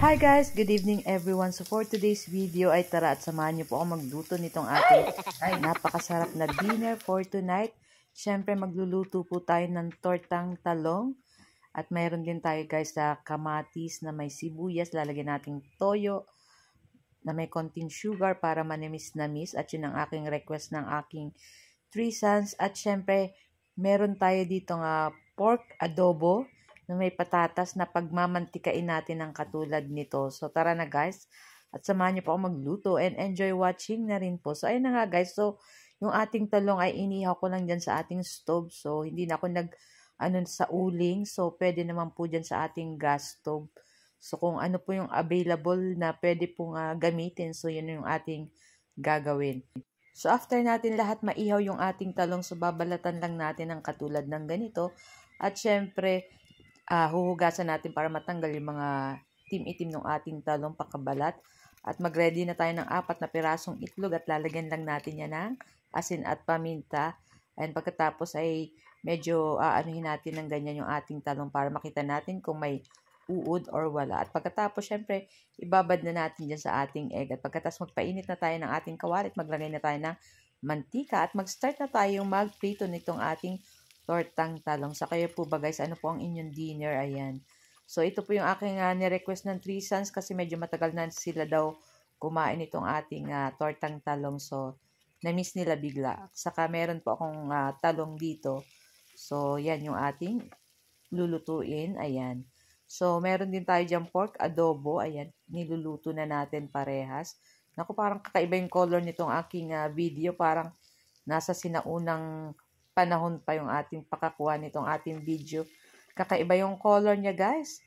Hi guys! Good evening everyone. So for today's video ay tara at samahan niyo po ako magluto nitong ating napakasarap na dinner for tonight. Siyempre magluluto po tayo ng tortang talong. At mayroon din tayo guys sa kamatis na may sibuyas. Lalagyan nating toyo na may konting sugar para manimis-namis. At yun ang aking request ng aking 3 sons. At siyempre meron tayo dito nga pork adobo na may patatas na pagmamantikain natin ng katulad nito. So, tara na guys. At samahan niyo po ako magluto and enjoy watching na rin po. So, ayun na nga guys. So, yung ating talong ay inihaw ko lang dyan sa ating stove. So, hindi na ako sa uling. So, pwede naman po dyan sa ating gas stove. So, kung ano po yung available na pwede pong gamitin. So, yun yung ating gagawin. So, after natin lahat maihaw yung ating talong, so babalatan lang natin ng katulad ng ganito. At syempre, huhugasan natin para matanggal yung mga itim-itim ng ating talong pakabalat. At mag-ready na tayo ng 4 na pirasong itlog at lalagyan lang natin yan ng asin at paminta. And pagkatapos ay medyo aanuhin natin ng ganyan yung ating talong para makita natin kung may uod or wala. At pagkatapos syempre ibabad na natin dyan sa ating egg. At pagkatapos magpainit na tayo ng ating kawali at maglagay na tayo ng mantika. At mag-start na tayong magprito nitong ating tortang talong. Sa kayo po ba guys, ano po ang inyong dinner? Ayan. So, ito po yung aking ni-request ng 3 sons kasi medyo matagal na sila daw kumain itong ating tortang talong. So, na-miss nila bigla. Saka meron po akong talong dito. So, yan yung ating lulutuin. Ayan. So, meron din tayo dyan pork adobo. Ayan. Niluluto na natin parehas. Naku, parang kakaiba yung color nitong aking video. Parang nasa sinaunang panahon pa yung ating pakakuha nitong ating video. Kakaiba yung color niya guys.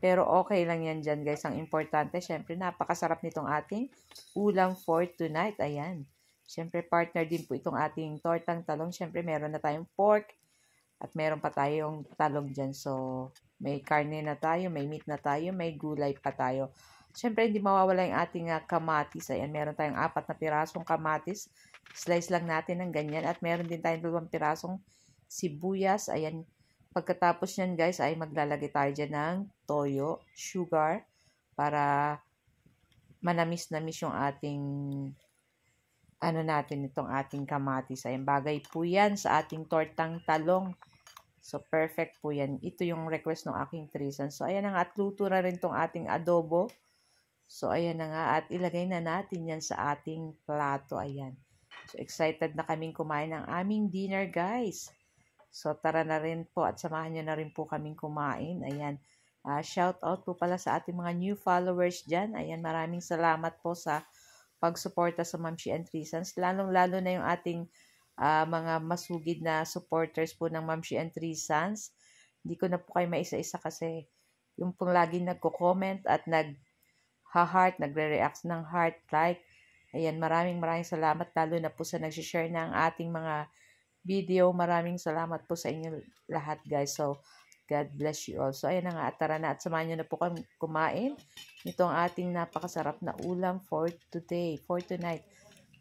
Pero okay lang yan dyan guys. Ang importante, syempre napakasarap nitong ating ulam for tonight. Ayan. Syempre partner din po itong ating tortang talong. Syempre meron na tayong pork. At meron pa tayong talong dyan. So may karne na tayo, may meat na tayo, may gulay pa tayo. Syempre hindi mawawala yung ating kamatis. Ayan, meron tayong 4 na pirasong kamatis. Slice lang natin ng ganyan. At meron din tayong 2 pirasong sibuyas. Ayan. Pagkatapos yan guys ay maglalagay tayo dyan ng toyo, sugar. Para manamis-namis yung ating itong ating kamatis. Ayan, bagay po yan sa ating tortang talong. So, perfect po yan. Ito yung request ng aking 3 sons. So, ayan na nga. At luto na rin tong ating adobo. So, ayan na nga. At ilagay na natin yan sa ating plato. Ayan. So, excited na kaming kumain ng aming dinner, guys. So, tara na rin po at samahan nyo na rin po kaming kumain. Ayan. Shout out po pala sa ating mga new followers dyan. Ayan, maraming salamat po sa pagsuporta sa Ma'am Shi and 3 Sons. Lalong-lalo na yung ating mga masugid na supporters po ng Ma'am Shi and 3 Sons. Hindi ko na po kayo maisa-isa kasi yung pong laging nagko-comment at nag-heart, nagre-react ng heart, like. Ayan, maraming salamat lalo na po sa nag-share ng ating mga video. Maraming salamat po sa inyo lahat guys. So, God bless you all. So, ayan na nga. At tara na at samahan nyo na po kami kumain nitong ating napakasarap na ulam for today, for tonight.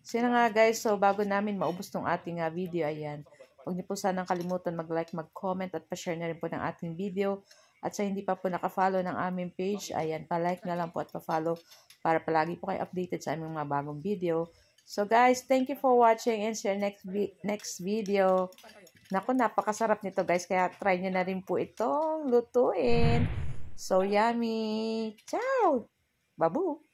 So, yun nga guys. So, bago namin maubos tong ating video, ayan. Huwag niyo po sanang kalimutan mag-like, mag-comment at pa-share na rin po ng ating video. At sa hindi pa po naka-follow ng aming page, ayan, pa-like na lang po at pa-follow para palagi po kayo updated sa aming mga bagong video. So guys, thank you for watching and see you next video. Naku, napakasarap nito guys, kaya try nyo na rin po itong lutuin. So yummy! Ciao! Babu!